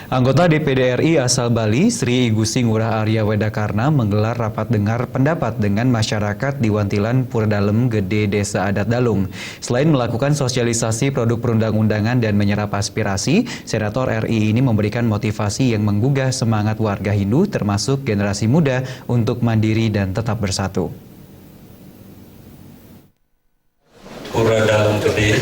Anggota DPD RI asal Bali, Sri Igusti Ngurah Arya Wedakarna menggelar rapat dengar pendapat dengan masyarakat di Wantilan Purdalem Gede Desa Adat Dalung. Selain melakukan sosialisasi produk perundang-undangan dan menyerap aspirasi, Senator RI ini memberikan motivasi yang menggugah semangat warga Hindu termasuk generasi muda untuk mandiri dan tetap bersatu. Purdalem Gede.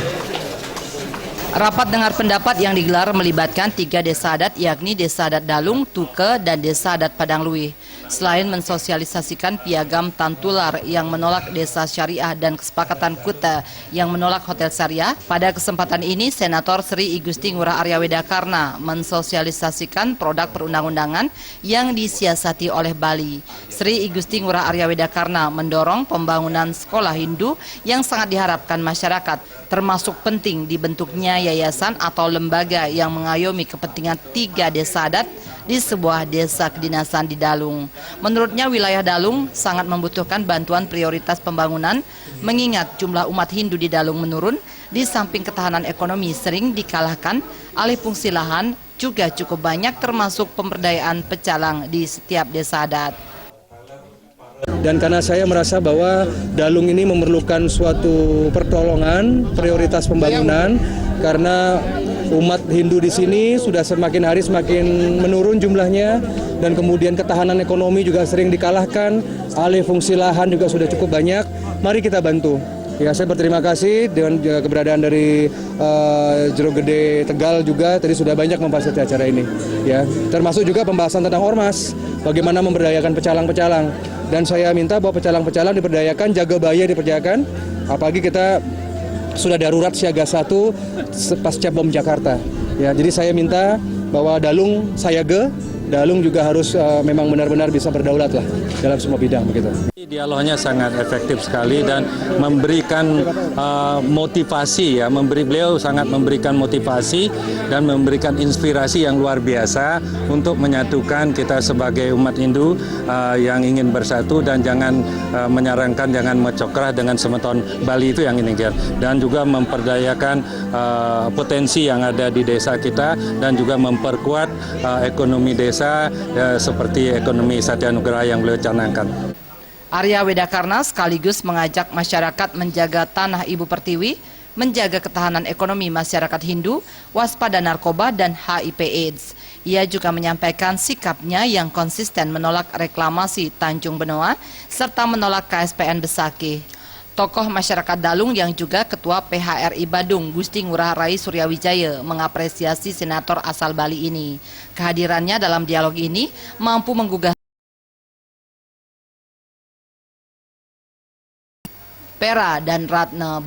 Rapat dengar pendapat yang digelar melibatkan 3 desa adat yakni Desa Adat Dalung, Tuke, dan Desa Adat Padang Luih. Selain mensosialisasikan piagam Tantular yang menolak desa syariah dan kesepakatan Kuta yang menolak hotel syariah, pada kesempatan ini Senator Sri Igusti Ngurah Arya Wedakarna mensosialisasikan produk perundang-undangan yang disiasati oleh Bali. Sri Igusti Ngurah Arya Wedakarna mendorong pembangunan sekolah Hindu yang sangat diharapkan masyarakat, termasuk penting dibentuknya yayasan atau lembaga yang mengayomi kepentingan 3 desa adat di sebuah desa kedinasan di Dalung. Menurutnya wilayah Dalung sangat membutuhkan bantuan prioritas pembangunan mengingat jumlah umat Hindu di Dalung menurun, di samping ketahanan ekonomi sering dikalahkan, alih fungsi lahan juga cukup banyak termasuk pemberdayaan pecalang di setiap desa adat. Dan karena saya merasa bahwa Dalung ini memerlukan suatu pertolongan, prioritas pembangunan, karena umat Hindu di sini sudah semakin hari semakin menurun jumlahnya, dan kemudian ketahanan ekonomi juga sering dikalahkan, alih fungsi lahan juga sudah cukup banyak. Mari kita bantu. Ya, saya berterima kasih dengan keberadaan dari Jero Gede Tegal juga tadi sudah banyak memfasilitasi acara ini. Ya, termasuk juga pembahasan tentang ormas, bagaimana memberdayakan pecalang-pecalang. Dan saya minta bahwa pecalang-pecalang diberdayakan, jaga bahaya diperdayakan, apalagi kita sudah darurat siaga 1 pasca bom Jakarta. Ya, jadi saya minta bahwa Dalung Sayage, Dalung juga harus memang benar-benar bisa berdaulat lah dalam semua bidang begitu. Dialognya sangat efektif sekali dan memberikan motivasi ya, beliau sangat memberikan motivasi dan memberikan inspirasi yang luar biasa untuk menyatukan kita sebagai umat Hindu yang ingin bersatu dan jangan menyarankan jangan mecokrah dengan semeton Bali itu yang ini dan juga memperdayakan potensi yang ada di desa kita dan juga memperkuat ekonomi desa seperti ekonomi Satya Nugraha yang beliau canangkan. Arya Wedakarna sekaligus mengajak masyarakat menjaga tanah Ibu Pertiwi, menjaga ketahanan ekonomi masyarakat Hindu, waspada narkoba dan HIV/AIDS. Ia juga menyampaikan sikapnya yang konsisten menolak reklamasi Tanjung Benoa serta menolak KSPN Besakih. Tokoh masyarakat Dalung yang juga Ketua PHRI Badung, Gusti Ngurah Rai Suryawijaya, mengapresiasi senator asal Bali ini. Kehadirannya dalam dialog ini mampu menggugah Pera dan Ratna.